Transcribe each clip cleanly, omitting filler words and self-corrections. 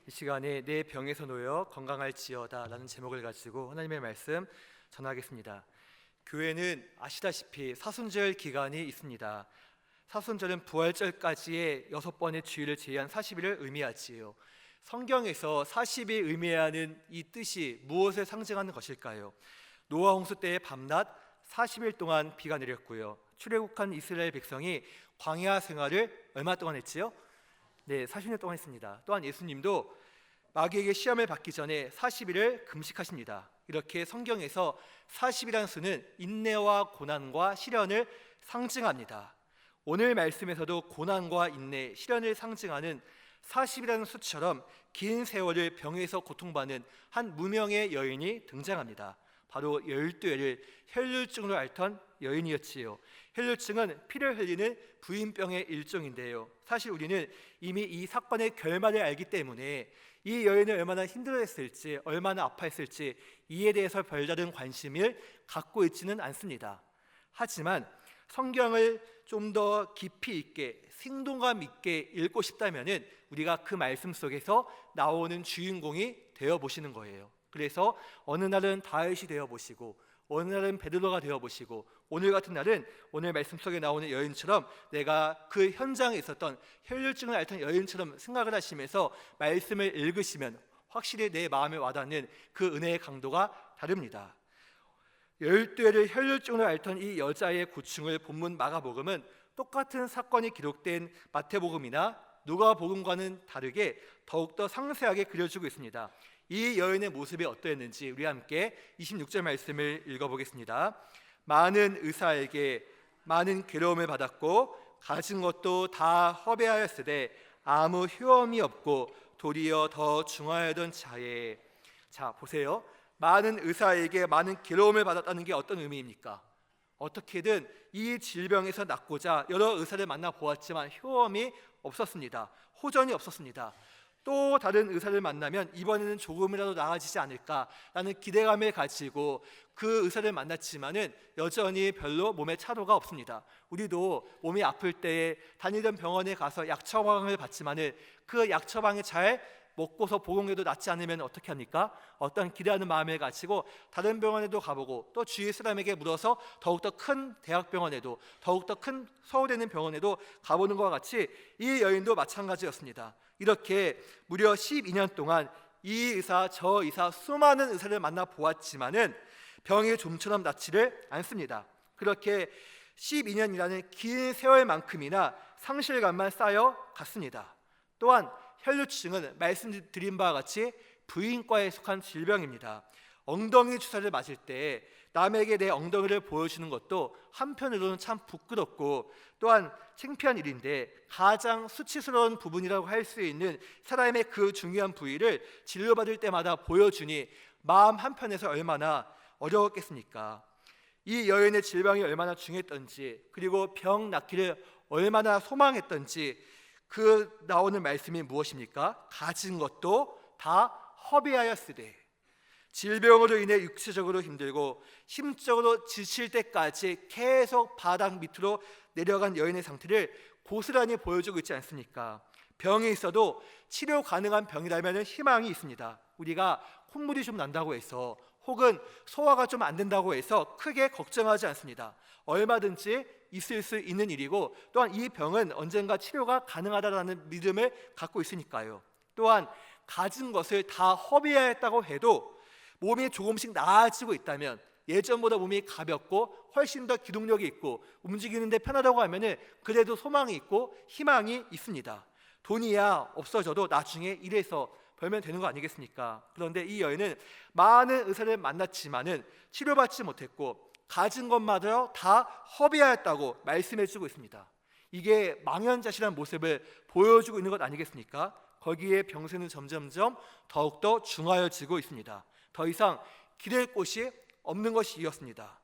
이 시간에 내 병에서 놓여 건강할지어다 라는 제목을 가지고 하나님의 말씀 전하겠습니다. 교회는 아시다시피 사순절 기간이 있습니다. 사순절은 부활절까지의 6번의 주일을 제외한 40일을 의미하지요. 성경에서 40이 의미하는 이 뜻이 무엇을 상징하는 것일까요? 노아 홍수 때의 밤낮 40일 동안 비가 내렸고요. 출애굽한 이스라엘 백성이 광야 생활을 얼마 동안 했지요? 네, 40년 동안 했습니다. 또한 예수님도 마귀에게 시험을 받기 전에 40일을 금식하십니다. 이렇게 성경에서 40이라는 수는 인내와 고난과 시련을 상징합니다. 오늘 말씀에서도 고난과 인내, 시련을 상징하는 40이라는 수처럼 긴 세월을 병에서 고통받는 한 무명의 여인이 등장합니다. 바로 12회를 혈류증으로 앓던 여인이었지요. 혈류증은 피를 흘리는 부인병의 일종인데요. 사실 우리는 이미 이 사건의 결말을 알기 때문에 이 여인을 얼마나 힘들어했을지, 얼마나 아파했을지 이에 대해서 별다른 관심을 갖고 있지는 않습니다. 하지만 성경을 좀 더 깊이 있게 생동감 있게 읽고 싶다면은 우리가 그 말씀 속에서 나오는 주인공이 되어 보시는 거예요. 그래서 어느 날은 다윗이 되어 보시고 어느 날은 베드로가 되어 보시고 오늘 같은 날은 오늘 말씀 속에 나오는 여인처럼 내가 그 현장에 있었던 혈류증을 앓던 여인처럼 생각을 하시면서 말씀을 읽으시면 확실히 내 마음에 와닿는 그 은혜의 강도가 다릅니다. 12회를 혈류증으로 앓던 이 여자의 고충을 본문 마가복음은 똑같은 사건이 기록된 마태복음이나 누가복음과는 다르게 더욱더 상세하게 그려주고 있습니다. 이 여인의 모습이 어떠했는지 우리 함께 26절 말씀을 읽어보겠습니다. 많은 의사에게 많은 괴로움을 받았고 가진 것도 다 허비하였으되 아무 효험이 없고 도리어 더 중하여던 자에. 자, 보세요. 많은 의사에게 많은 괴로움을 받았다는 게 어떤 의미입니까? 어떻게든 이 질병에서 낫고자 여러 의사를 만나 보았지만 효험이 없었습니다. 호전이 없었습니다. 또 다른 의사를 만나면 이번에는 조금이라도 나아지지 않을까라는 기대감을 가지고 그 의사를 만났지만은 여전히 별로 몸에 차도가 없습니다. 우리도 몸이 아플 때 다니던 병원에 가서 약 처방을 받지만은 그 약 처방이 잘 먹고서 복용해도 낫지 않으면 어떻게 합니까? 어떤 기대하는 마음을 가지고 다른 병원에도 가보고 또 주위 사람에게 물어서 더욱더 큰 대학병원에도 더욱더 큰 서울에 있는 병원에도 가보는 것과 같이 이 여인도 마찬가지였습니다. 이렇게 무려 12년 동안 이 의사 저 의사 수많은 의사를 만나 보았지만은 병이 좀처럼 낫지를 않습니다. 그렇게 12년이라는 긴 세월만큼이나 상실감만 쌓여 갔습니다. 또한 혈류증은 말씀드린 바와 같이 부인과에 속한 질병입니다. 엉덩이 주사를 맞을 때 남에게 내 엉덩이를 보여주는 것도 한편으로는 참 부끄럽고 또한 창피한 일인데 가장 수치스러운 부분이라고 할 수 있는 사람의 그 중요한 부위를 진료받을 때마다 보여주니 마음 한편에서 얼마나 어려웠겠습니까? 이 여인의 질병이 얼마나 중요했던지 그리고 병 낫기를 얼마나 소망했던지 그 나오는 말씀이 무엇입니까? 가진 것도 다 허비하였으되. 질병으로 인해 육체적으로 힘들고 심적으로 지칠 때까지 계속 바닥 밑으로 내려간 여인의 상태를 고스란히 보여주고 있지 않습니까? 병이 있어도 치료 가능한 병이라면 희망이 있습니다. 우리가 콧물이 좀 난다고 해서 혹은 소화가 좀 안 된다고 해서 크게 걱정하지 않습니다. 얼마든지 있을 수 있는 일이고 또한 이 병은 언젠가 치료가 가능하다는 믿음을 갖고 있으니까요. 또한 가진 것을 다 허비하였다고 해도 몸이 조금씩 나아지고 있다면 예전보다 몸이 가볍고 훨씬 더 기동력이 있고 움직이는데 편하다고 하면은 그래도 소망이 있고 희망이 있습니다. 돈이야 없어져도 나중에 일해서 벌면 되는 거 아니겠습니까? 그런데 이 여인은 많은 의사를 만났지만은 치료받지 못했고 가진 것마저 다 허비하였다고 말씀해주고 있습니다. 이게 망연자실한 모습을 보여주고 있는 것 아니겠습니까? 거기에 병세는 점점점 더욱더 중하여지고 있습니다. 더 이상 기댈 곳이 없는 것이 이었습니다.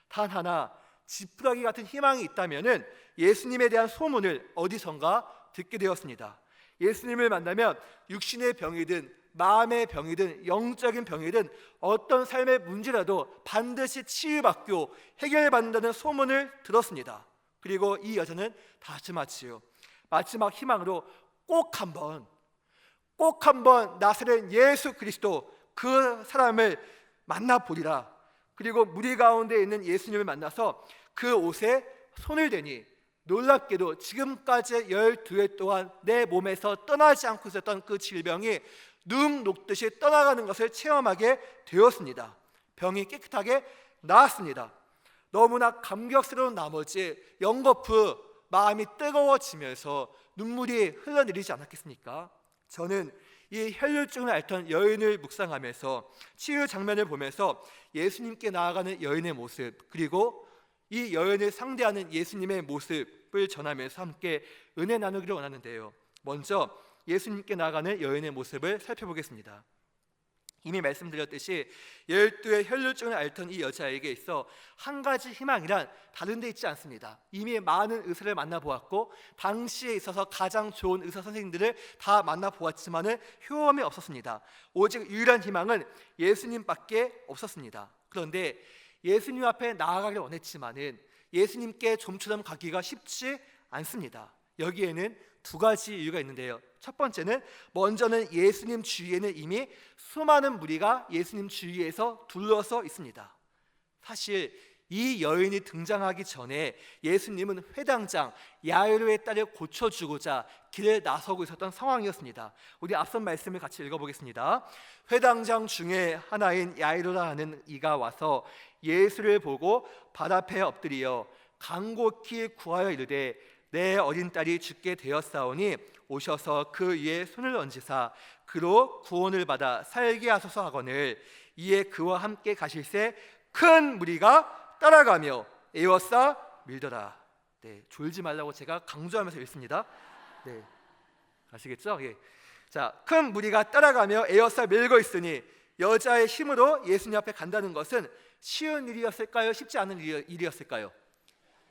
단 하나 지푸라기 같은 희망이 있다면은 예수님에 대한 소문을 어디선가 듣게 되었습니다. 예수님을 만나면 육신의 병이든 마음의 병이든 영적인 병이든 어떤 삶의 문제라도 반드시 치유받고 해결받는다는 소문을 들었습니다. 그리고 이 여자는 다시 마치요 마지막 희망으로 꼭 꼭 한번 나사렛 예수 그리스도 그 사람을 만나보리라. 그리고 무리 가운데 있는 예수님을 만나서 그 옷에 손을 대니 놀랍게도 지금까지 12해 동안 내 몸에서 떠나지 않고 있었던 그 질병이 눈 녹듯이 떠나가는 것을 체험하게 되었습니다. 병이 깨끗하게 나았습니다. 너무나 감격스러운 나머지 연거푸 마음이 뜨거워지면서 눈물이 흘러내리지 않았겠습니까? 저는 이 혈류증을 앓던 여인을 묵상하면서 치유 장면을 보면서 예수님께 나아가는 여인의 모습, 그리고 이 여인을 상대하는 예수님의 모습을 전하면서 함께 은혜 나누기를 원하는데요. 먼저 예수님께 나아가는 여인의 모습을 살펴보겠습니다. 이미 말씀드렸듯이 12의 혈류증을 앓던 이 여자에게 있어 한 가지 희망이란 다른 데 있지 않습니다. 이미 많은 의사를 만나보았고 당시에 있어서 가장 좋은 의사 선생님들을 다 만나보았지만은 효험이 없었습니다. 오직 유일한 희망은 예수님밖에 없었습니다. 그런데 예수님 앞에 나아가길 원했지만은 예수님께 좀처럼 가기가 쉽지 않습니다. 여기에는 두 가지 이유가 있는데요. 첫 번째는 먼저는 예수님 주위에는 이미 수많은 무리가 예수님 주위에서 둘러서 있습니다. 사실 이 여인이 등장하기 전에 예수님은 회당장 야이로의 딸을 고쳐주고자 길에 나서고 있었던 상황이었습니다. 우리 앞선 말씀을 같이 읽어보겠습니다. 회당장 중에 하나인 야이로라 하는 이가 와서 예수를 보고 발 앞에 엎드리어 간곡히 구하여 이르되 내 어린 딸이 죽게 되었사오니 오셔서 그 위에 손을 얹으사 그로 구원을 받아 살게 하소서 하거늘 이에 그와 함께 가실새 큰 무리가 따라가며 에워싸 밀더라. 네, 졸지 말라고 제가 강조하면서 읽습니다. 네, 아시겠죠? 예. 자, 큰 무리가 따라가며 에워싸 밀고 있으니 여자의 힘으로 예수님 앞에 간다는 것은 쉬운 일이었을까요? 쉽지 않은 일이었을까요?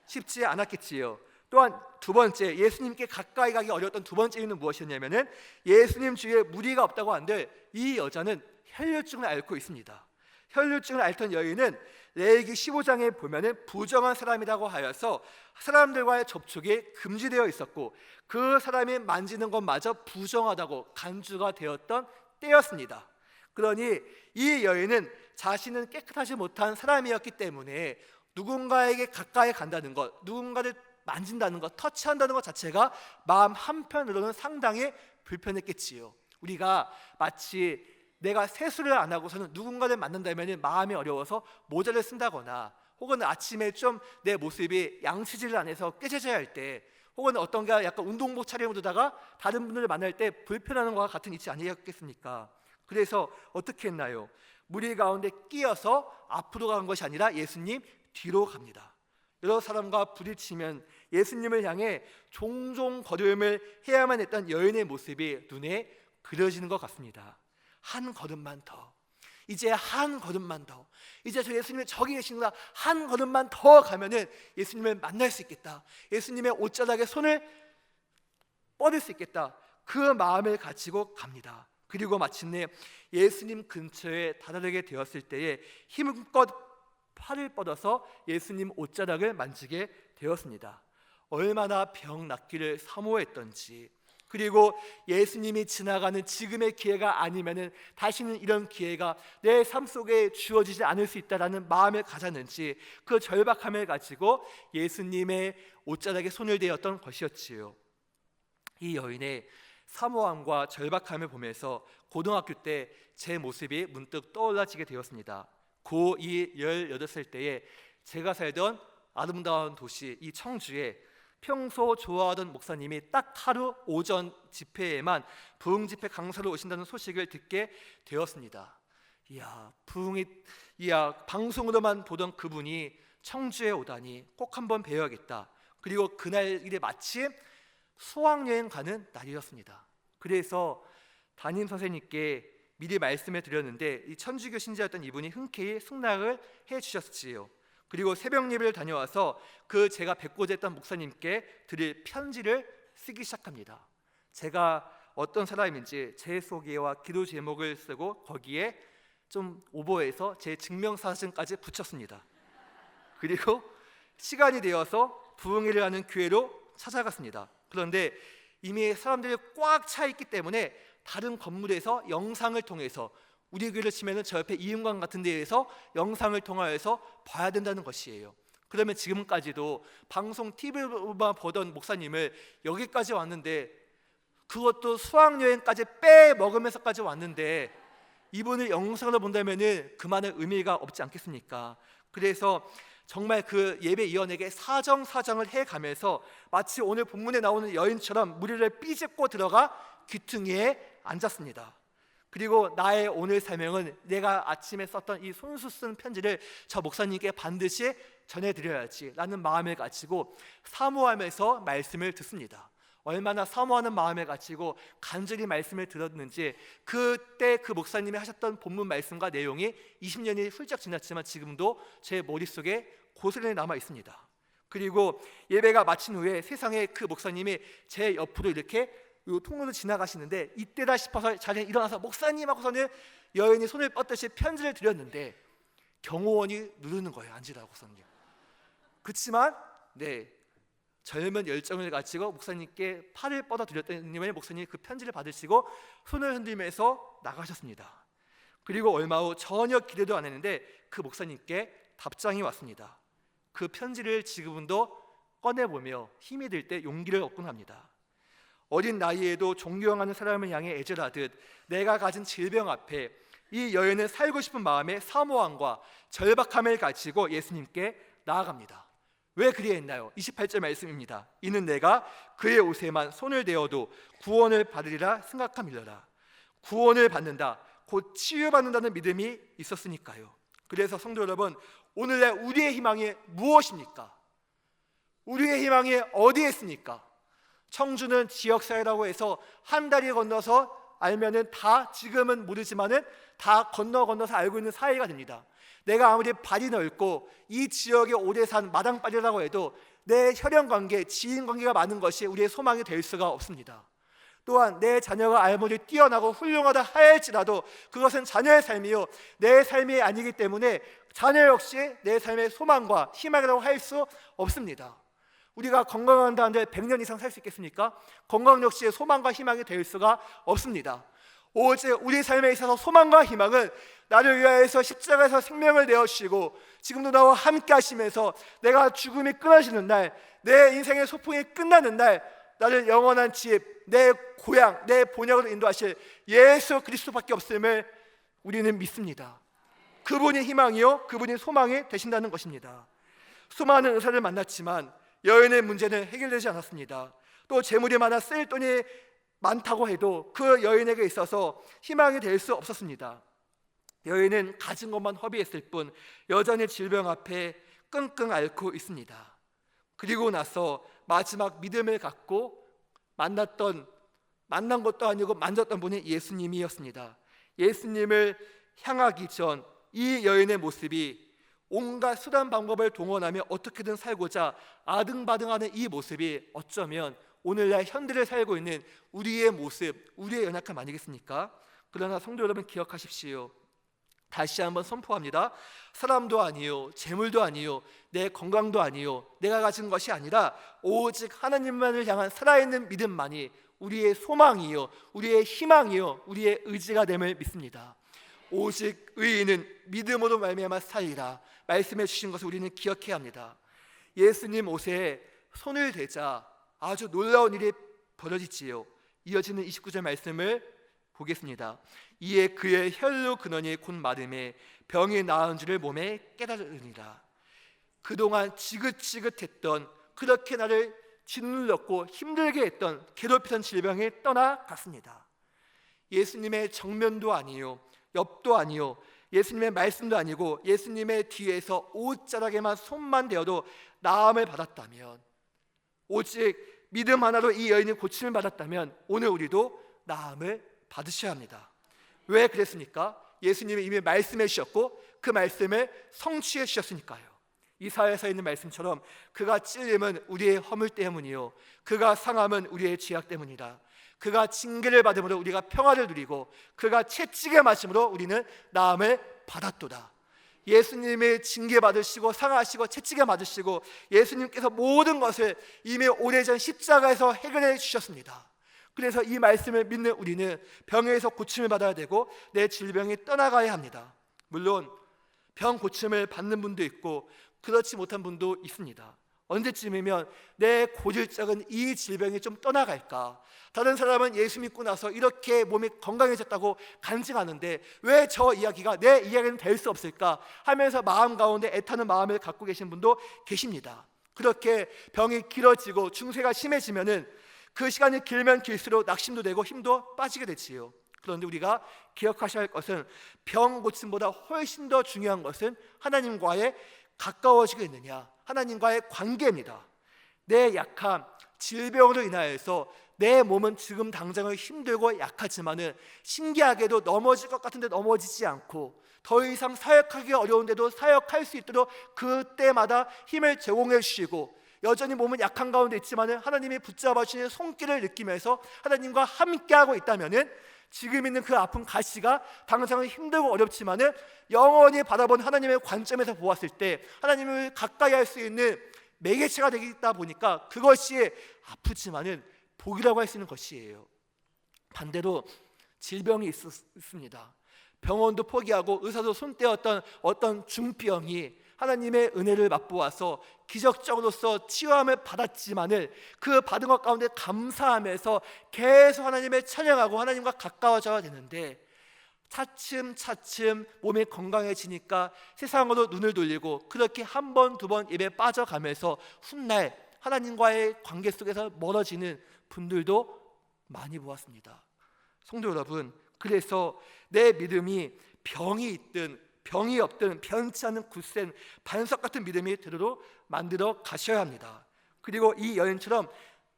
쉽지 않았겠지요. 또한 두 번째, 예수님께 가까이 가기 어려웠던 두 번째 이유는 무엇이었냐면은 예수님 주위에 무리가 없다고 한들 이 여자는 혈류증을 앓고 있습니다. 혈류증을 앓던 여인은 레위기 15장에 보면은 부정한 사람이라고 하여서 사람들과의 접촉이 금지되어 있었고 그 사람이 만지는 것마저 부정하다고 간주가 되었던 때였습니다. 그러니 이 여인은 자신은 깨끗하지 못한 사람이었기 때문에 누군가에게 가까이 간다는 것, 누군가를 만진다는 것, 터치한다는 것 자체가 마음 한편으로는 상당히 불편했겠지요. 우리가 마치 내가 세수를 안 하고서는 누군가를 만난다면 마음이 어려워서 모자를 쓴다거나 혹은 아침에 좀 내 모습이 양치질을 안 해서 깨져져야 할 때 혹은 어떤가 약간 운동복 차림으로다가 다른 분들을 만날 때 불편한 것과 같은 이치 아니겠습니까? 그래서 어떻게 했나요? 무리 가운데 끼어서 앞으로 간 것이 아니라 예수님 뒤로 갑니다. 여러 사람과 부딪히면 예수님을 향해 종종 걸음을 해야만 했던 여인의 모습이 눈에 그려지는 것 같습니다. 한 걸음만 더, 이제 한 걸음만 더, 이제 저 예수님이 저기 계시는구나, 한 걸음만 더 가면은 예수님을 만날 수 있겠다, 예수님의 옷자락에 손을 뻗을 수 있겠다, 그 마음을 가지고 갑니다. 그리고 마침내 예수님 근처에 다다르게 되었을 때에 힘껏 팔을 뻗어서 예수님 옷자락을 만지게 되었습니다. 얼마나 병 낫기를 사모했던지, 그리고 예수님이 지나가는 지금의 기회가 아니면은 다시는 이런 기회가 내 삶 속에 주어지지 않을 수 있다라는 마음을 가졌는지 그 절박함을 가지고 예수님의 옷자락에 손을 대었던 것이었지요. 이 여인의 사모함과 절박함을 보면서 고등학교 때 제 모습이 문득 떠올라지게 되었습니다. 고2 18살 때에 제가 살던 아름다운 도시 이 청주에 평소 좋아하던 목사님이 딱 하루 오전 집회에만 부흥 집회 강사로 오신다는 소식을 듣게 되었습니다. 방송으로만 보던 그분이 청주에 오다니 꼭 한번 뵈어야겠다. 그리고 그날이 마침 수학여행 가는 날이었습니다. 그래서 담임 선생님께 미리 말씀을 드렸는데 이 천주교 신자였던 이분이 흔쾌히 승낙을 해주셨지요. 그리고 새벽 예배를 다녀와서 그 제가 뵙고자 했던 목사님께 드릴 편지를 쓰기 시작합니다. 제가 어떤 사람인지 제 소개와 기도 제목을 쓰고 거기에 좀 오버해서 제 증명사진까지 붙였습니다. 그리고 시간이 되어서 부흥회를 하는 교회로 찾아갔습니다. 그런데 이미 사람들이 꽉 차 있기 때문에 다른 건물에서 영상을 통해서, 우리 교회를 치면은 저 옆에 이은광 같은 데에서 영상을 통하여서 봐야 된다는 것이에요. 그러면 지금까지도 방송 TV로만 보던 목사님을 여기까지 왔는데, 그것도 수학여행까지 빼먹으면서까지 왔는데, 이분을 영상으로 본다면은 그만한 의미가 없지 않겠습니까? 그래서 정말 그 예배위원에게 사정사정을 해가면서 마치 오늘 본문에 나오는 여인처럼 무리를 삐집고 들어가 귀퉁이에 앉았습니다. 그리고 나의 오늘 사명은 내가 아침에 썼던 이 손수 쓴 편지를 저 목사님께 반드시 전해드려야지 라는 마음을 가지고 사모하면서 말씀을 듣습니다. 얼마나 사모하는 마음을 가지고 간절히 말씀을 들었는지, 그때 그 목사님이 하셨던 본문 말씀과 내용이 20년이 훌쩍 지났지만 지금도 제 머릿속에 고스란히 남아 있습니다. 그리고 예배가 마친 후에 세상에 그 목사님이 제 옆으로 이렇게 이 통로를 지나가시는데, 이때다 싶어서 자리에 일어나서 목사님 하고서는 여인이 손을 뻗듯이 편지를 드렸는데 경호원이 누르는 거예요. 앉으라고서는요. 그렇지만 젊은 열정을 가지고 목사님께 팔을 뻗어 드렸더니 목사님이 그 편지를 받으시고 손을 흔들면서 나가셨습니다. 그리고 얼마 후 전혀 기대도 안 했는데 그 목사님께 답장이 왔습니다. 그 편지를 지금도 꺼내보며 힘이 들 때 용기를 얻곤 합니다. 어린 나이에도 존경하는 사람을 향해 애절하듯 내가 가진 질병 앞에 이 여인은 살고 싶은 마음의 사모함과 절박함을 가지고 예수님께 나아갑니다. 왜 그리했나요? 28절 말씀입니다. 이는 내가 그의 옷에만 손을 대어도 구원을 받으리라 생각함이러라. 구원을 받는다, 곧 치유받는다는 믿음이 있었으니까요. 그래서 성도 여러분, 오늘날 우리의 희망이 무엇입니까? 우리의 희망이 어디에 있습니까? 청주는 지역사회라고 해서 한 다리 건너서 알면은 다, 지금은 모르지만은 다 건너서 알고 있는 사회가 됩니다. 내가 아무리 발이 넓고 이 지역에 오래 산 마당발이라고 해도 내 혈연관계, 지인관계가 많은 것이 우리의 소망이 될 수가 없습니다. 또한 내 자녀가 아무리 뛰어나고 훌륭하다 할지라도 그것은 자녀의 삶이요 내 삶이 아니기 때문에 자녀 역시 내 삶의 소망과 희망이라고 할 수 없습니다. 우리가 건강한다는데 100년 이상 살 수 있겠습니까? 건강 역시 소망과 희망이 될 수가 없습니다. 오직 우리 삶에 있어서 소망과 희망은 나를 위하여서 십자가에서 생명을 내어주시고 지금도 나와 함께 하시면서 내가 죽음이 끊어지는 날, 내 인생의 소풍이 끝나는 날, 나를 영원한 집, 내 고향, 내 본향으로 인도하실 예수 그리스도밖에 없음을 우리는 믿습니다. 그분이 희망이요 그분이 소망이 되신다는 것입니다. 수많은 의사를 만났지만 여인의 문제는 해결되지 않았습니다. 또 재물이 많아 쓸 돈이 많다고 해도 그 여인에게 있어서 희망이 될 수 없었습니다. 여인은 가진 것만 허비했을 뿐 여전히 질병 앞에 끙끙 앓고 있습니다. 그리고 나서 마지막 믿음을 갖고 만난 것도 아니고 만졌던 분이 예수님이었습니다. 예수님을 향하기 전 이 여인의 모습이 온갖 수단 방법을 동원하며 어떻게든 살고자 아등바등하는 이 모습이 어쩌면 오늘날 현대를 살고 있는 우리의 모습, 우리의 연약함 아니겠습니까? 그러나 성도 여러분 기억하십시오. 다시 한번 선포합니다. 사람도 아니요, 재물도 아니요, 내 건강도 아니요, 내가 가진 것이 아니라 오직 하나님만을 향한 살아있는 믿음만이 우리의 소망이요, 우리의 희망이요, 우리의 의지가 됨을 믿습니다. 오직 의인은 믿음으로 말미암아 살리라 말씀해 주신 것을 우리는 기억해야 합니다. 예수님 옷에 손을 대자 아주 놀라운 일이 벌어지지요. 이어지는 29절 말씀을 보겠습니다. 이에 그의 혈로 근원이 곧 마름에 병이 나은 줄을 몸에 깨달으니라. 그동안 지긋지긋했던, 그렇게 나를 짓눌렀고 힘들게 했던, 괴롭히던 질병이 떠나갔습니다. 예수님의 정면도 아니요, 옆도 아니요, 예수님의 말씀도 아니고 예수님의 뒤에서 옷자락에만 손만 대어도 나음을 받았다면, 오직 믿음 하나로 이 여인이 고침을 받았다면 오늘 우리도 나음을 받으셔야 합니다. 왜 그랬습니까? 예수님이 이미 말씀해 주셨고 그 말씀을 성취해 주셨으니까요. 이사야서에 있는 말씀처럼 그가 찔림은 우리의 허물 때문이요 그가 상함은 우리의 죄악 때문이다. 그가 징계를 받음으로 우리가 평화를 누리고 그가 채찍에 맞음으로 우리는 나음을 받았도다. 예수님이 징계받으시고 상하시고 채찍에 맞으시고 예수님께서 모든 것을 이미 오래전 십자가에서 해결해 주셨습니다. 그래서 이 말씀을 믿는 우리는 병에서 고침을 받아야 되고 내 질병이 떠나가야 합니다. 물론 병 고침을 받는 분도 있고 그렇지 못한 분도 있습니다. 언제쯤이면 내 고질적인 이 질병이 좀 떠나갈까? 다른 사람은 예수 믿고 나서 이렇게 몸이 건강해졌다고 간증하는데 왜 저 이야기가 내 이야기는 될 수 없을까 하면서 마음 가운데 애타는 마음을 갖고 계신 분도 계십니다. 그렇게 병이 길어지고 증세가 심해지면은 그 시간이 길면 길수록 낙심도 되고 힘도 빠지게 되지요. 그런데 우리가 기억하셔야 할 것은 병 고침보다 훨씬 더 중요한 것은 하나님과의 가까워지겠느냐, 하나님과의 관계입니다. 내 약함, 질병으로 인하여서 내 몸은 지금 당장은 힘들고 약하지만은 신기하게도 넘어질 것 같은데 넘어지지 않고 더 이상 사역하기 어려운데도 사역할 수 있도록 그때마다 힘을 제공해 주시고, 여전히 몸은 약한 가운데 있지만은 하나님이 붙잡아 주시는 손길을 느끼면서 하나님과 함께하고 있다면은 지금 있는 그 아픈 가시가 당장은 힘들고 어렵지만은 영원히 바라본 하나님의 관점에서 보았을 때 하나님을 가까이 할 수 있는 매개체가 되다 보니까 그것이 아프지만은 복이라고 할 수 있는 것이에요. 반대로 질병이 있습니다. 병원도 포기하고 의사도 손 떼었던 어떤 중병이 하나님의 은혜를 맛보아서 기적적으로서 치유함을 받았지만은 그 받은 것 가운데 감사하면서 계속 하나님을 찬양하고 하나님과 가까워져야 되는데, 차츰차츰 몸이 건강해지니까 세상으로 눈을 돌리고 그렇게 한 번, 두 번 입에 빠져가면서 훗날 하나님과의 관계 속에서 멀어지는 분들도 많이 보았습니다. 성도 여러분, 그래서 내 믿음이 병이 있든 병이 없든 변치 않는 굳센 반석 같은 믿음이 되도록 만들어 가셔야 합니다. 그리고 이 여인처럼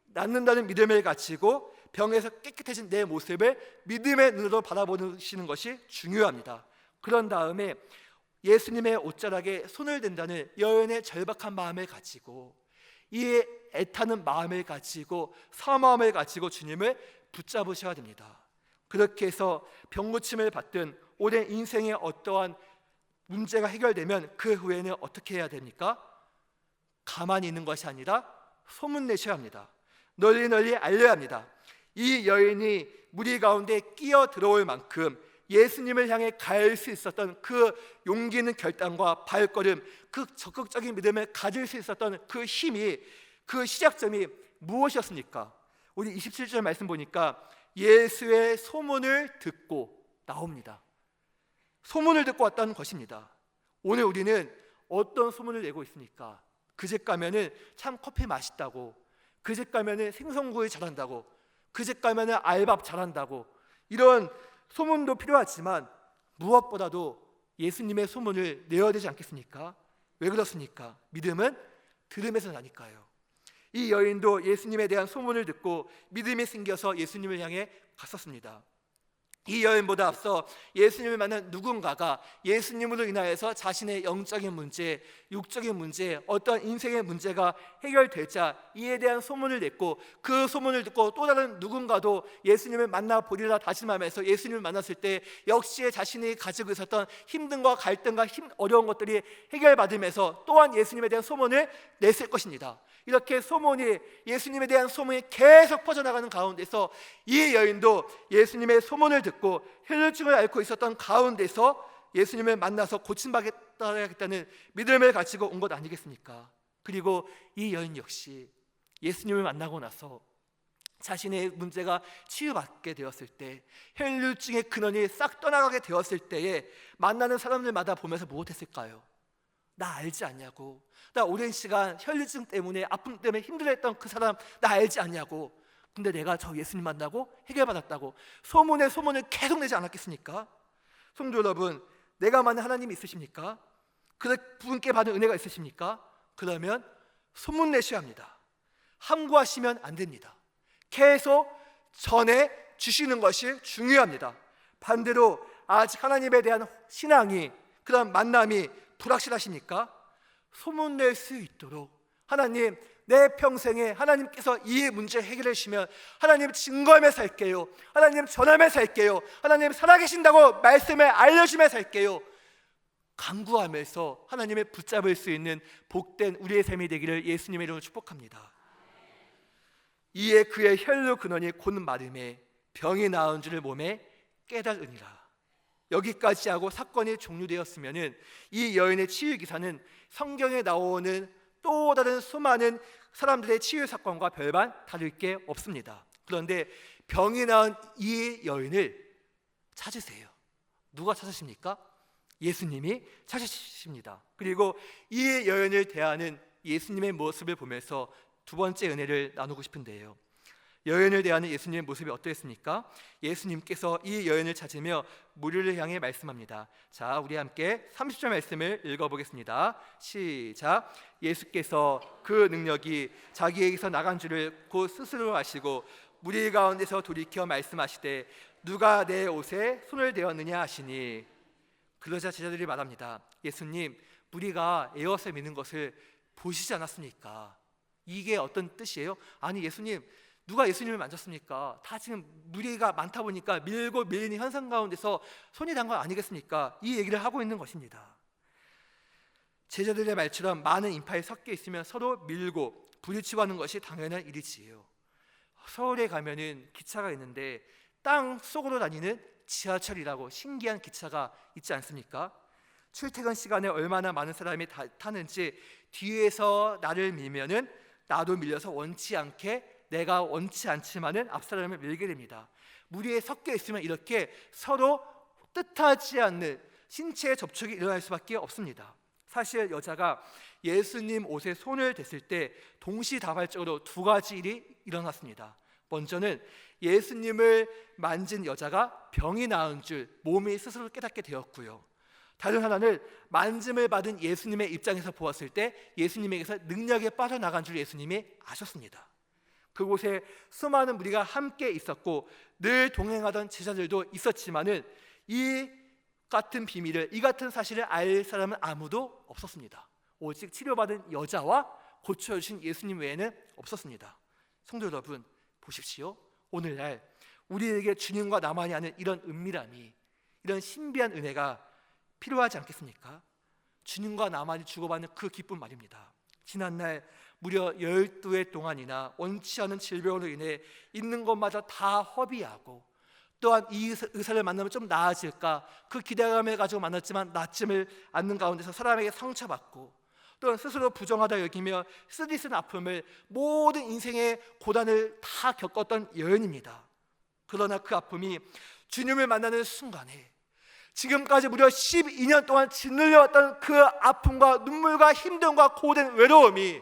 낫는다는 믿음을 가지고 병에서 깨끗해진 내 모습을 믿음의 눈으로 바라보시는 것이 중요합니다. 그런 다음에 예수님의 옷자락에 손을 댄다는 여인의 절박한 마음을 가지고, 이 애타는 마음을 가지고 사마음을 가지고 주님을 붙잡으셔야 됩니다. 그렇게 해서 병고침을 받든 오랜 인생의 어떠한 문제가 해결되면 그 후에는 어떻게 해야 됩니까? 가만히 있는 것이 아니라 소문내셔야 합니다. 널리 널리 알려야 합니다. 이 여인이 무리 가운데 끼어 들어올 만큼 예수님을 향해 갈 수 있었던 그 용기 있는 결단과 발걸음, 그 적극적인 믿음을 가질 수 있었던 그 힘이, 그 시작점이 무엇이었습니까? 우리 27절 말씀 보니까 예수의 소문을 듣고 나옵니다. 소문을 듣고 왔다는 것입니다. 오늘 우리는 어떤 소문을 내고 있습니까? 그 집 가면은 참 커피 맛있다고, 그 집 가면은 생선구이 잘한다고, 그 집 가면은 알밥 잘한다고, 이런 소문도 필요하지만 무엇보다도 예수님의 소문을 내어야 되지 않겠습니까? 왜 그렇습니까? 믿음은 들음에서 나니까요. 이 여인도 예수님에 대한 소문을 듣고 믿음이 생겨서 예수님을 향해 갔었습니다. 이 여인보다 앞서 예수님을 만난 누군가가 예수님으로 인하여서 자신의 영적인 문제, 육적인 문제, 어떤 인생의 문제가 해결되자 이에 대한 소문을 냈고, 그 소문을 듣고 또 다른 누군가도 예수님을 만나보리라 다짐하면서 예수님을 만났을 때 역시 자신이 가지고 있었던 힘든과 갈등과 어려운 것들이 해결받으면서 또한 예수님에 대한 소문을 냈을 것입니다. 이렇게 소문이, 예수님에 대한 소문이 계속 퍼져나가는 가운데서 이 여인도 예수님의 소문을 듣고 혈루증을 앓고 있었던 가운데서 예수님을 만나서 고침받겠다는 믿음을 가지고 온 것 아니겠습니까? 그리고 이 여인 역시 예수님을 만나고 나서 자신의 문제가 치유받게 되었을 때, 혈루증의 근원이 싹 떠나가게 되었을 때에 만나는 사람들마다 보면서 무엇했을까요? 나 알지 않냐고, 나 오랜 시간 혈루증 때문에, 아픔 때문에 힘들어했던 그 사람 나 알지 않냐고, 근데 내가 저 예수님 만나고 해결받았다고 소문에 소문을 계속 내지 않았겠습니까? 성도 여러분, 내가 만난 하나님이 있으십니까? 그분께 받은 은혜가 있으십니까? 그러면 소문 내셔야 합니다. 함구하시면 안 됩니다. 계속 전해 주시는 것이 중요합니다. 반대로 아직 하나님에 대한 신앙이, 그런 만남이 불확실하십니까? 소문낼 수 있도록 하나님, 내 평생에 하나님께서 이 문제 해결해 주시면 하나님 증거하며 살게요, 하나님 전하며 살게요, 하나님 살아계신다고 말씀을 알려주며 살게요, 간구하면서 하나님을 붙잡을 수 있는 복된 우리의 삶이 되기를 예수님의 이름으로 축복합니다. 이에 그의 혈로 근원이 곧 마름에 병이 나은 줄을 몸에 깨달으니라. 여기까지 하고 사건이 종료되었으면은 이 여인의 치유 기사는 성경에 나오는 또 다른 수많은 사람들의 치유 사건과 별반 다를 게 없습니다. 그런데 병이 나은 이 여인을 찾으세요. 누가 찾으십니까? 예수님이 찾으십니다. 그리고 이 여인을 대하는 예수님의 모습을 보면서 두 번째 은혜를 나누고 싶은데요, 여인을 대하는 예수님의 모습이 어떠했습니까? 예수님께서 이 여인을 찾으며 무리를 향해 말씀합니다. 자, 우리 함께 30절 말씀을 읽어보겠습니다. 시작. 예수께서 그 능력이 자기에게서 나간 줄을 곧 스스로 아시고 무리 가운데서 돌이켜 말씀하시되 누가 내 옷에 손을 대었느냐 하시니, 그러자 제자들이 말합니다. 예수님, 무리가 에어서 미는 것을 보시지 않았습니까? 이게 어떤 뜻이에요? 아니 예수님, 누가 예수님을 만졌습니까? 다 지금 무리가 많다 보니까 밀고 밀리는 현상 가운데서 손이 단 거 아니겠습니까? 이 얘기를 하고 있는 것입니다. 제자들의 말처럼 많은 인파에 섞여 있으면 서로 밀고 부딪히고 하는 것이 당연한 일이지요. 서울에 가면은 기차가 있는데 땅 속으로 다니는 지하철이라고 신기한 기차가 있지 않습니까? 출퇴근 시간에 얼마나 많은 사람이 타는지 뒤에서 나를 밀면은 나도 밀려서 원치 않게 내가 원치 않지만은 앞 사람을 밀게 됩니다. 무리에 섞여 있으면 이렇게 서로 뜻하지 않는 신체의 접촉이 일어날 수밖에 없습니다. 사실 여자가 예수님 옷에 손을 댔을 때 동시다발적으로 두 가지 일이 일어났습니다. 먼저는 예수님을 만진 여자가 병이 나은 줄 몸이 스스로 깨닫게 되었고요, 다른 하나는 만짐을 받은 예수님의 입장에서 보았을 때 예수님에게서 능력이 빠져나간 줄 예수님이 아셨습니다. 그곳에 수많은 무리가 함께 있었고 늘 동행하던 제자들도 있었지만은 이 같은 비밀을, 이 같은 사실을 알 사람은 아무도 없었습니다. 오직 치료받은 여자와 고쳐주신 예수님 외에는 없었습니다. 성도 여러분, 보십시오. 오늘날 우리에게 주님과 나만이 아는 이런 은밀함이, 이런 신비한 은혜가 필요하지 않겠습니까? 주님과 나만이 주고받는 그 기쁨 말입니다. 지난날 무려 12해 동안이나 원치 않은 질병으로 인해 있는 것마저 다 허비하고, 또한 이 의사를 만나면 좀 나아질까 그 기대감을 가지고 만났지만 낫지를 않는 가운데서 사람에게 상처받고, 또한 스스로 부정하다 여기며 쓰디쓴 아픔을, 모든 인생의 고단을 다 겪었던 여인입니다. 그러나 그 아픔이 주님을 만나는 순간에 지금까지 무려 12년 동안 짓눌려왔던 그 아픔과 눈물과 힘듦과 고된 외로움이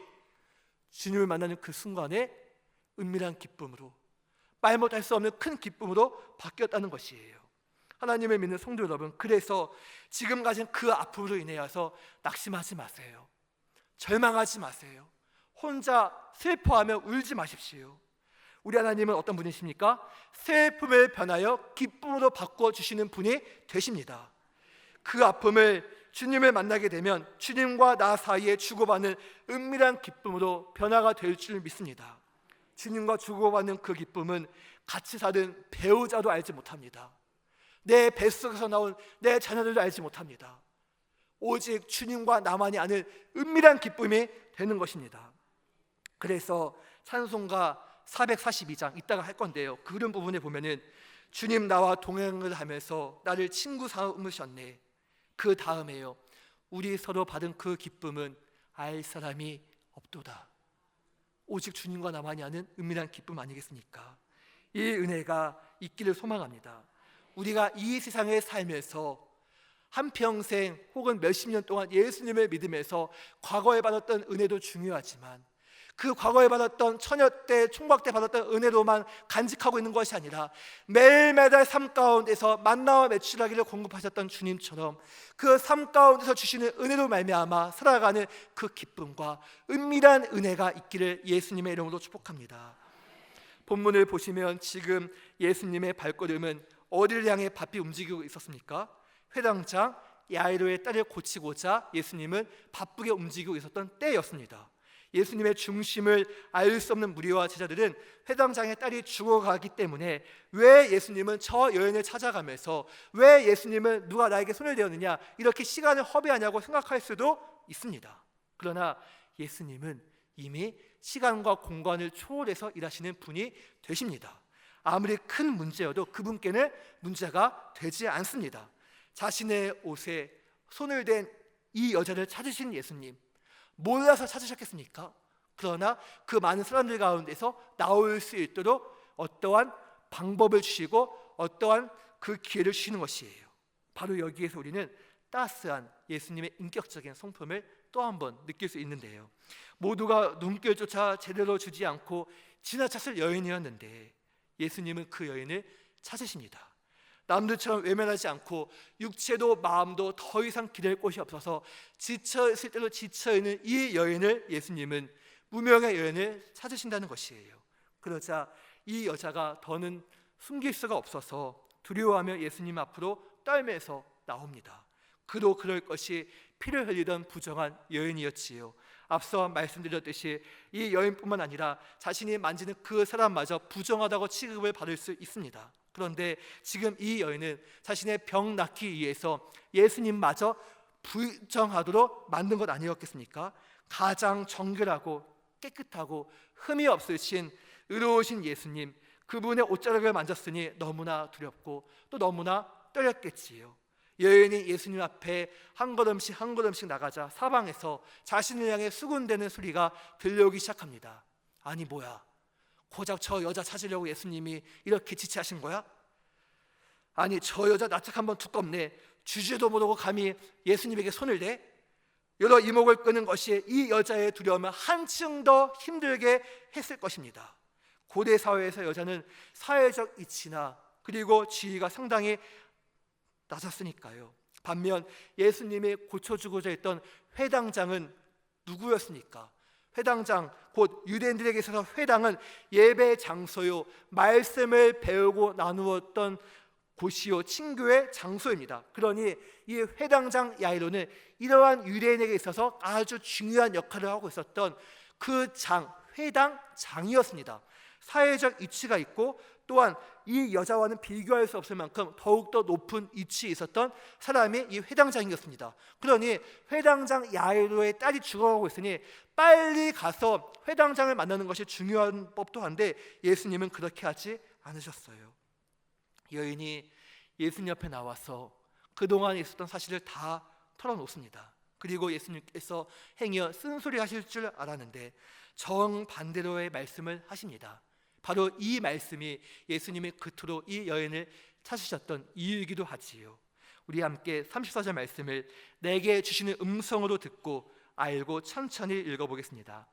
주님을 만나는 그 순간에 은밀한 기쁨으로, 말 못할 수 없는 큰 기쁨으로 바뀌었다는 것이에요. 하나님을 믿는 성도 여러분, 그래서 지금 가진 그 아픔으로 인해서 낙심하지 마세요. 절망하지 마세요. 혼자 슬퍼하며 울지 마십시오. 우리 하나님은 어떤 분이십니까? 슬픔을 변하여 기쁨으로 바꿔주시는 분이 되십니다. 그 아픔을, 주님을 만나게 되면 주님과 나 사이에 주고받는 은밀한 기쁨으로 변화가 될 줄 믿습니다. 주님과 주고받는 그 기쁨은 같이 사는 배우자도 알지 못합니다. 내 뱃속에서 나온 내 자녀들도 알지 못합니다. 오직 주님과 나만이 아는 은밀한 기쁨이 되는 것입니다. 그래서 찬송가 442장 이따가 할 건데요, 그런 부분에 보면은 주님 나와 동행을 하면서 나를 친구 삼으셨네. 그 다음에요, 우리 서로 받은 그 기쁨은 알 사람이 없도다. 오직 주님과 나만이 아는 은밀한 기쁨 아니겠습니까? 이 은혜가 있기를 소망합니다. 우리가 이 세상에 살면서 한평생 혹은 몇십 년 동안 예수님을 믿으면서 과거에 받았던 은혜도 중요하지만 그 과거에 받았던 처녀 때, 총각 때 받았던 은혜로만 간직하고 있는 것이 아니라 매일매달 삶 가운데서 만나와 매출하기를 공급하셨던 주님처럼 그 삶 가운데서 주시는 은혜로 말미암아 살아가는 그 기쁨과 은밀한 은혜가 있기를 예수님의 이름으로 축복합니다. 본문을 보시면 지금 예수님의 발걸음은 어디를 향해 바삐 움직이고 있었습니까? 회당장 야이로의 딸을 고치고자 예수님은 바쁘게 움직이고 있었던 때였습니다. 예수님의 중심을 알 수 없는 무리와 제자들은 회당장의 딸이 죽어가기 때문에 왜 예수님은 저 여인을 찾아가면서 왜 예수님은 누가 나에게 손을 대었느냐 이렇게 시간을 허비하냐고 생각할 수도 있습니다. 그러나 예수님은 이미 시간과 공간을 초월해서 일하시는 분이 되십니다. 아무리 큰 문제여도 그분께는 문제가 되지 않습니다. 자신의 옷에 손을 댄 이 여자를 찾으신 예수님, 몰라서 찾으셨겠습니까? 그러나 그 많은 사람들 가운데서 나올 수 있도록 어떠한 방법을 주시고 어떠한 그 기회를 주시는 것이에요. 바로 여기에서 우리는 따스한 예수님의 인격적인 성품을 또 한 번 느낄 수 있는데요. 모두가 눈길조차 제대로 주지 않고 지나쳤을 여인이었는데 예수님은 그 여인을 찾으십니다. 남들처럼 외면하지 않고 육체도 마음도 더 이상 기댈 곳이 없어서 지쳐있을 때로 지쳐있는 이 여인을 예수님은 무명의 여인을 찾으신다는 것이에요. 그러자 이 여자가 더는 숨길 수가 없어서 두려워하며 예수님 앞으로 떨면서 나옵니다. 그도 그럴 것이 피를 흘리던 부정한 여인이었지요. 앞서 말씀드렸듯이 이 여인뿐만 아니라 자신이 만지는 그 사람마저 부정하다고 취급을 받을 수 있습니다. 그런데 지금 이 여인은 자신의 병 낫기 위해서 예수님마저 부정하도록 만든 것 아니었겠습니까? 가장 정결하고 깨끗하고 흠이 없으신 의로우신 예수님, 그분의 옷자락을 만졌으니 너무나 두렵고 또 너무나 떨렸겠지요. 여인이 예수님 앞에 한 걸음씩 한 걸음씩 나가자 사방에서 자신을 향해 수군대는 소리가 들려오기 시작합니다. 아니 뭐야, 고작 저 여자 찾으려고 예수님이 이렇게 지체하신 거야? 아니 저 여자 낯짝 한번 두껍네. 주지도 모르고 감히 예수님에게 손을 대? 여러 이목을 끄는 것이 이 여자의 두려움을 한층 더 힘들게 했을 것입니다. 고대 사회에서 여자는 사회적 이치나 그리고 지위가 상당히 낮았으니까요. 반면 예수님이 고쳐주고자 했던 회당장은 누구였습니까? 회당장, 곧 유대인들에게 있어서 회당은 예배 장소요, 말씀을 배우고 나누었던 곳이요, 친교의 장소입니다. 그러니 이 회당장 야이로는 이러한 유대인에게 있어서 아주 중요한 역할을 하고 있었던 그 장, 회당장이었습니다. 사회적 이치가 있고 또한 이 여자와는 비교할 수 없을 만큼 더욱더 높은 위치에 있었던 사람이 이 회당장이었습니다. 그러니 회당장 야이로의 딸이 죽어가고 있으니 빨리 가서 회당장을 만나는 것이 중요한 법도 한데 예수님은 그렇게 하지 않으셨어요. 여인이 예수님 옆에 나와서 그동안 있었던 사실을 다 털어놓습니다. 그리고 예수님께서 행여 쓴소리 하실 줄 알았는데 정반대로의 말씀을 하십니다. 바로 이 말씀이 예수님이 그토록 이 여인을 찾으셨던 이유이기도 하지요. 우리 함께 34절 말씀을 내게 주시는 음성으로 듣고 알고 천천히 읽어보겠습니다.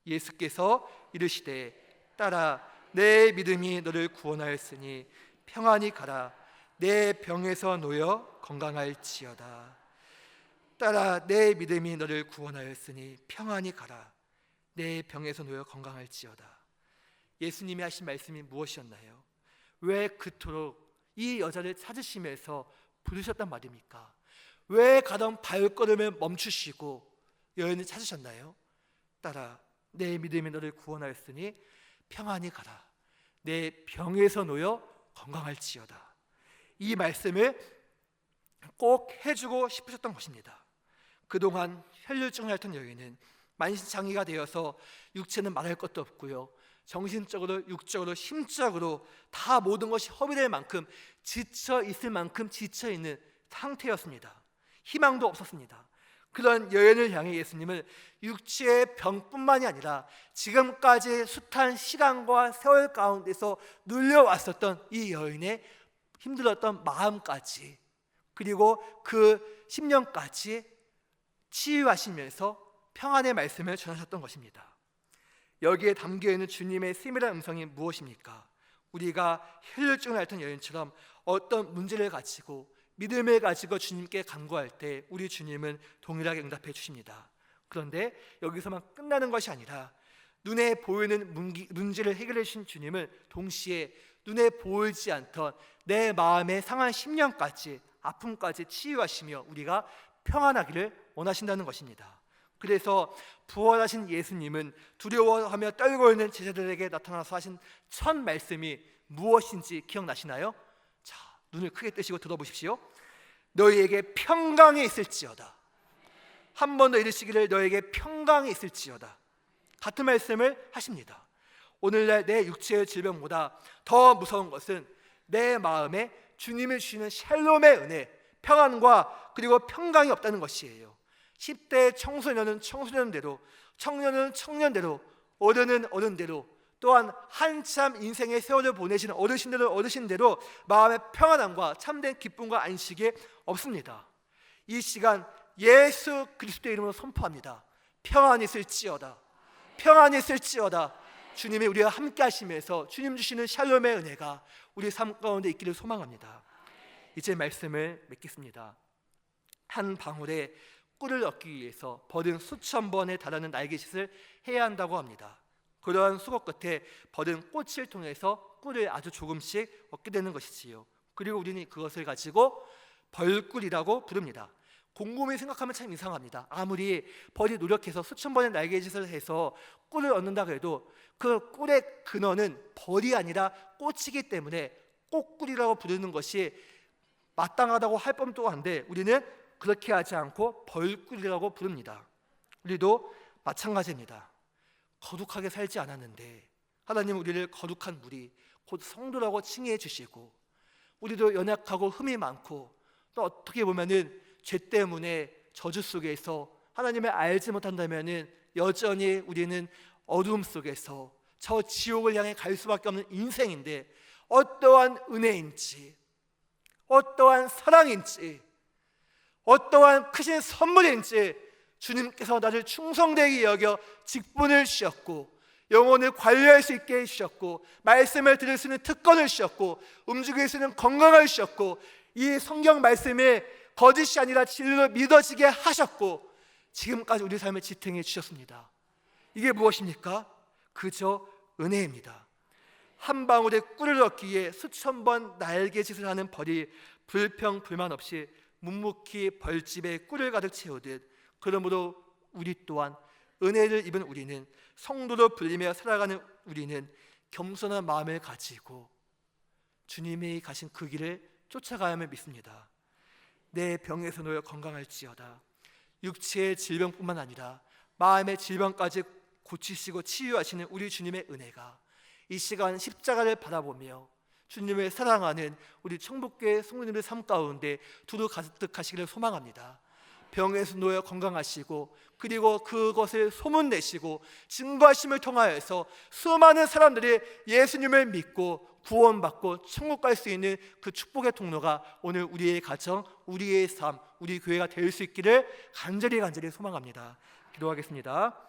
예수께서 이르시되 딸아 내 믿음이 너를 구원하였으니 평안히 가라. 내 병에서 놓여 건강할지어다. 딸아 내 믿음이 너를 구원하였으니 평안히 가라. 내 병에서 놓여 건강할지어다. 예수님이 하신 말씀이 무엇이었나요? 왜 그토록 이 여자를 찾으시면서 부르셨단 말입니까? 왜 가던 발걸음을 멈추시고 여인을 찾으셨나요? 딸아 내 믿음이 너를 구원하였으니 평안히 가라. 내 병에서 놓여 건강할지어다. 이 말씀을 꼭 해주고 싶으셨던 것입니다. 그동안 혈류증을 앓던 여인은 만신창이가 되어서 육체는 말할 것도 없고요, 정신적으로 육적으로 심적으로 다 모든 것이 허비될 만큼 지쳐 있을 만큼 지쳐 있는 상태였습니다. 희망도 없었습니다. 그런 여인을 향해 예수님은 육체의 병뿐만이 아니라 지금까지 숱한 시간과 세월 가운데서 눌려왔었던 이 여인의 힘들었던 마음까지, 그리고 그 10년까지 치유하시면서 평안의 말씀을 전하셨던 것입니다. 여기에 담겨있는 주님의 세밀한 음성이 무엇입니까? 우리가 혈류증을 앓던 여인처럼 어떤 문제를 가지고 믿음을 가지고 주님께 간구할 때 우리 주님은 동일하게 응답해 주십니다. 그런데 여기서만 끝나는 것이 아니라 눈에 보이는 문제를 해결해 주신 주님은 동시에 눈에 보이지 않던 내 마음의 상한 심령까지, 아픔까지 치유하시며 우리가 평안하기를 원하신다는 것입니다. 그래서 부활하신 예수님은 두려워하며 떨고 있는 제자들에게 나타나서 하신 첫 말씀이 무엇인지 기억나시나요? 자, 눈을 크게 뜨시고 들어보십시오. 너희에게 평강이 있을지어다. 한 번 더 이르시기를 너희에게 평강이 있을지어다. 같은 말씀을 하십니다. 오늘날 내 육체의 질병보다 더 무서운 것은 내 마음에 주님이 주시는 샬롬의 은혜, 평안과 그리고 평강이 없다는 것이에요. 10대 청소년은 청소년대로, 청년은 청년대로, 어른은 어른대로, 또한 한참 인생의 세월을 보내시는 어르신들은 어르신대로 마음의 평안함과 참된 기쁨과 안식이 없습니다. 이 시간 예수 그리스도의 이름으로 선포합니다. 평안이 있을지어다. 평안이 있을지어다. 주님이 우리와 함께 하시면서 주님 주시는 샬롬의 은혜가 우리 삶 가운데 있기를 소망합니다. 이제 말씀을 맺겠습니다. 한 방울의 꿀을 얻기 위해서 버든 수천 번에 달하는 날갯짓을 해야 한다고 합니다. 그러한 수고 끝에 버든 꽃을 통해서 꿀을 아주 조금씩 얻게 되는 것이지요. 그리고 우리는 그것을 가지고 벌꿀이라고 부릅니다. 곰곰이 생각하면 참 이상합니다. 아무리 벌이 노력해서 수천 번의 날갯짓을 해서 꿀을 얻는다고 해도 그 꿀의 근원은 벌이 아니라 꽃이기 때문에 꽃꿀이라고 부르는 것이 마땅하다고 할 법도 한데 우리는 그렇게 하지 않고 벌꿀이라고 부릅니다. 우리도 마찬가지입니다. 거룩하게 살지 않았는데 하나님 우리를 거룩한 무리 곧 성도라고 칭해 주시고, 우리도 연약하고 흠이 많고 또 어떻게 보면은 죄 때문에 저주 속에서 하나님을 알지 못한다면은 여전히 우리는 어두움 속에서 저 지옥을 향해 갈 수밖에 없는 인생인데, 어떠한 은혜인지, 어떠한 사랑인지, 어떠한 크신 선물인지 주님께서 나를 충성되게 여겨 직분을 주셨고, 영혼을 관리할 수 있게 해주셨고, 말씀을 들을 수 있는 특권을 주셨고, 움직일 수 있는 건강을 주셨고, 이 성경 말씀에 거짓이 아니라 진리로 믿어지게 하셨고, 지금까지 우리 삶을 지탱해 주셨습니다. 이게 무엇입니까? 그저 은혜입니다. 한 방울의 꿀을 얻기 위해 수천 번 날갯짓을 하는 벌이 불평 불만 없이 묵묵히 벌집에 꿀을 가득 채우듯, 그러므로 우리 또한 은혜를 입은 우리는, 성도로 불리며 살아가는 우리는 겸손한 마음을 가지고 주님이 가신 그 길을 쫓아가야 함을 믿습니다. 내 병에서 놓여 건강할지어다. 육체의 질병뿐만 아니라 마음의 질병까지 고치시고 치유하시는 우리 주님의 은혜가 이 시간 십자가를 바라보며 주님을 사랑하는 우리 청북교회 성도님들 삶 가운데 두루 가득하시기를 소망합니다. 병에서 놓여 건강하시고, 그리고 그것을 소문내시고 증거하심을 통하여서 수많은 사람들이 예수님을 믿고 구원받고 천국 갈 수 있는 그 축복의 통로가 오늘 우리의 가정, 우리의 삶, 우리 교회가 될 수 있기를 간절히 소망합니다. 기도하겠습니다.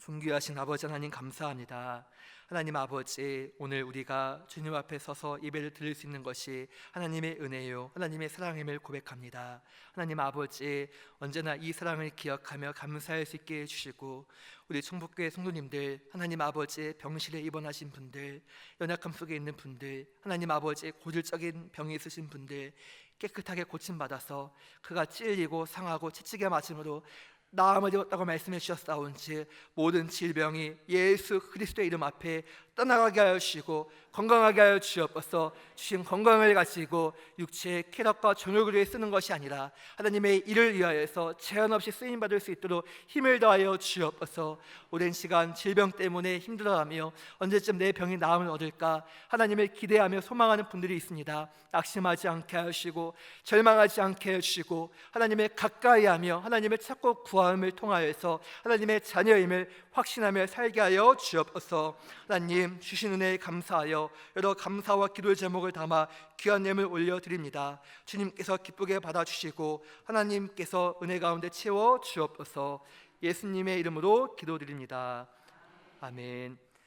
존귀하신 아버지 하나님, 감사합니다. 하나님 아버지, 오늘 우리가 주님 앞에 서서 예배를 드릴 수 있는 것이 하나님의 은혜요, 하나님의 사랑임을 고백합니다. 하나님 아버지, 언제나 이 사랑을 기억하며 감사할 수 있게 해주시고, 우리 충북교회 성도님들, 하나님 아버지, 병실에 입원하신 분들, 연약함 속에 있는 분들, 하나님 아버지, 고질적인 병이 있으신 분들 깨끗하게 고침받아서 그가 찔리고 상하고 채찍에 맞음으로 나음을 입었다고 말씀해 주셨사온지, 모든 질병이 예수 그리스도의 이름 앞에 떠나가게 하여 주시고 건강하게 하여 주옵소서. 주신 건강을 가지고 육체의 쾌락과 정욕을 위해 쓰는 것이 아니라 하나님의 일을 위하여서 제한 없이 쓰임 받을 수 있도록 힘을 더하여 주옵소서. 오랜 시간 질병 때문에 힘들어하며 언제쯤 내 병이 나음을 얻을까 하나님을 기대하며 소망하는 분들이 있습니다. 낙심하지 않게 하시고 절망하지 않게 해주시고, 하나님을 가까이하며 하나님을 찾고 구함을 통하여서 하나님의 자녀임을 확신하며 살게 하여 주옵소서. 하나님, 주신 은혜에 감사하여 여러 감사와 기도의 제목을 담아 귀한 예물 올려드립니다. 주님께서 기쁘게 받아주시고 하나님께서 은혜 가운데 채워 주옵소서. 예수님의 이름으로 기도드립니다. 아멘.